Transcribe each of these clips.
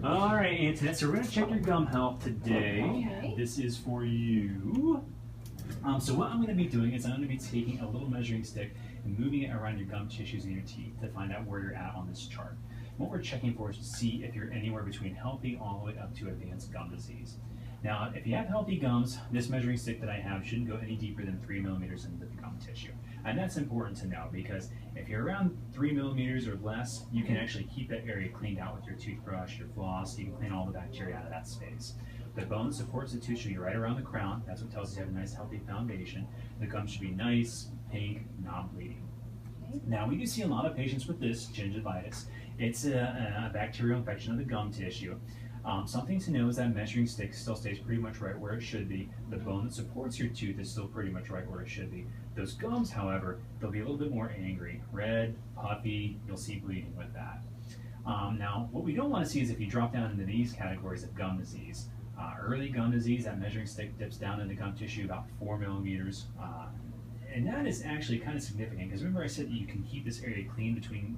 All right, Antoinette, so we're going to check your gum health today. Okay. This is for you. So what I'm going to be doing is I'm going to be taking a little measuring stick and moving it around your gum tissues and your teeth to find out where you're at on this chart. What we're checking for is to see if you're anywhere between healthy all the way up to advanced gum disease. Now, if you have healthy gums, this measuring stick that I have shouldn't go any deeper than 3 millimeters into the gum tissue. And that's important to know because if you're around 3 millimeters or less, you can actually keep that area cleaned out with your toothbrush, your floss. You can clean all the bacteria out of that space. The bone supports the tooth should be right around the crown. That's what tells us you have a nice healthy foundation. The gum should be nice, pink, non-bleeding. Now, we do see a lot of patients with this gingivitis. It's a bacterial infection of the gum tissue. Something to know is that measuring stick still stays pretty much right where it should be. The bone that supports your tooth is still pretty much right where it should be. Those gums, however, they'll be a little bit more angry. Red, puffy, you'll see bleeding with that. Now, what we don't want to see is if you drop down into these categories of gum disease. Early gum disease, that measuring stick dips down in the gum tissue about 4 millimeters. And that is actually kind of significant because remember I said that you can keep this area clean between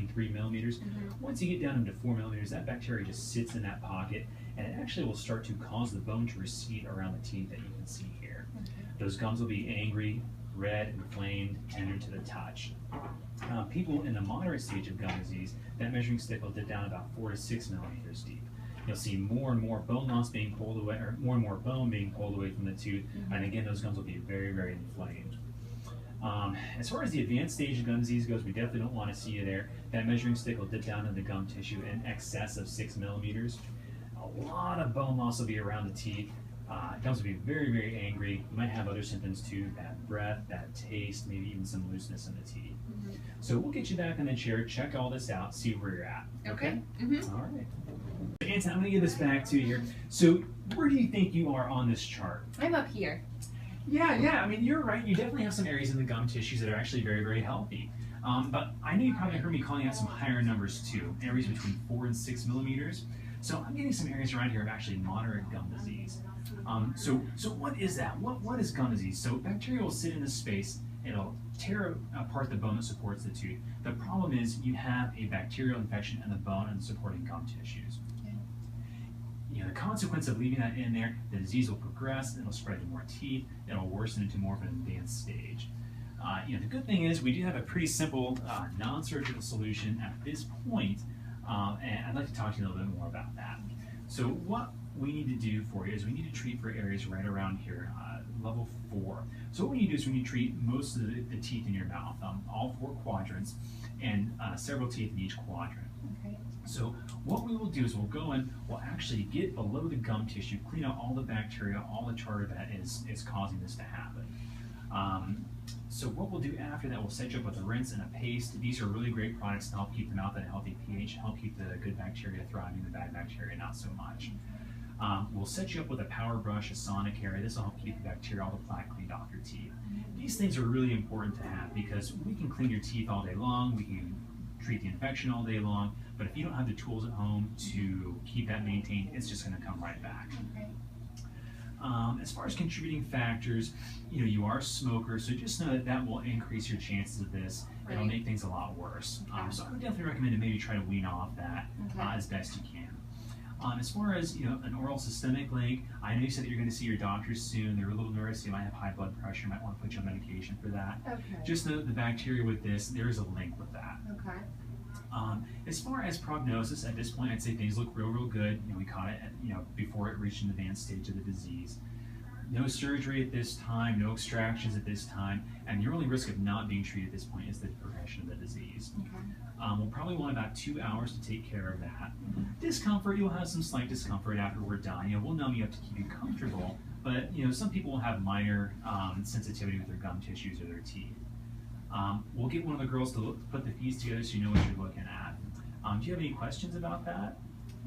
3 millimeters. Once you get down into 4 millimeters, that bacteria just sits in that pocket and it actually will start to cause the bone to recede around the teeth that you can see here. Those gums will be angry, red, inflamed, tender to the touch. People in the moderate stage of gum disease, that measuring stick will dip down about 4 to 6 millimeters deep. You'll see more and more bone loss being pulled away, or more and more bone being pulled away from the tooth, and again, those gums will be very, very inflamed. As far as the advanced stage of gum disease goes, we definitely don't want to see you there. That measuring stick will dip down in the gum tissue in excess of 6 millimeters. A lot of bone loss will be around the teeth. Gums will be very, very angry. You might have other symptoms too, bad breath, bad taste, maybe even some looseness in the teeth. So we'll get you back in the chair, check all this out, see where you're at. Okay. All right. Anton, I'm going to give this back to you here. So where do you think you are on this chart? I'm up here. Yeah, I mean, you're right. You definitely have some areas in the gum tissues that are actually very, very healthy. But I know you probably heard me calling out some higher numbers too, areas between 4 and 6 millimeters. So I'm getting some areas around here of actually moderate gum disease. So what is that? What is gum disease? So bacteria will sit in this space. It'll tear apart the bone that supports the tooth. The problem is you have a bacterial infection in the bone and the supporting gum tissues. You know, the consequence of leaving that in there, the disease will progress, it'll spread to more teeth, it'll worsen into more of an advanced stage. You know, the good thing is we do have a pretty simple non-surgical solution at this point, and I'd like to talk to you a little bit more about that. So what we need to do for you is we need to treat for areas right around here, level 4. So what we need to do is we need to treat most of the teeth in your mouth, all 4 quadrants, and several teeth in each quadrant. So what we will do is we'll go in, we'll actually get below the gum tissue, clean out all the bacteria, all the tartar that is causing this to happen. So what we'll do after that, we'll set you up with a rinse and a paste. These are really great products to help keep the mouth at a healthy pH, help keep the good bacteria thriving, the bad bacteria not so much. We'll set you up with a power brush, a Sonicare. This will help keep the bacteria, all the plaque cleaned off your teeth. These things are really important to have because we can clean your teeth all day long, we can treat the infection all day long, but if you don't have the tools at home to keep that maintained, it's just going to come right back. As far as contributing factors, you know, you are a smoker, so just know that that will increase your chances of this. It'll make things a lot worse. So I would definitely recommend to maybe try to wean off that as best you can. As far as, you know, an oral systemic link, I know you said that you're going to see your doctor soon. They're a little nervous. You might have high blood pressure. You might want to put you on medication for that. Just know the bacteria with this, there is a link with that. As far as prognosis, at this point, I'd say things look real good. You know, we caught it, before it reached an advanced stage of the disease. No surgery at this time, no extractions at this time, and your only risk of not being treated at this point is the progression of the disease. We'll probably want about 2 hours to take care of that. Discomfort, you'll have some slight discomfort after we're done. You know, we'll numb you up to keep you comfortable, but you know, some people will have minor sensitivity with their gum tissues or their teeth. We'll get one of the girls to put the fees together so you know what you're looking at. Do you have any questions about that?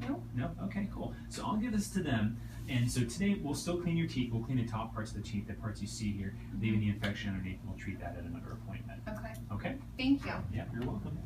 No. No? Okay, cool. So I'll give this to them. And so today we'll still clean your teeth. We'll clean the top parts of the teeth, the parts you see here, leaving the infection underneath. We'll treat that at another appointment. Okay. Okay? Thank you. Yeah, you're welcome.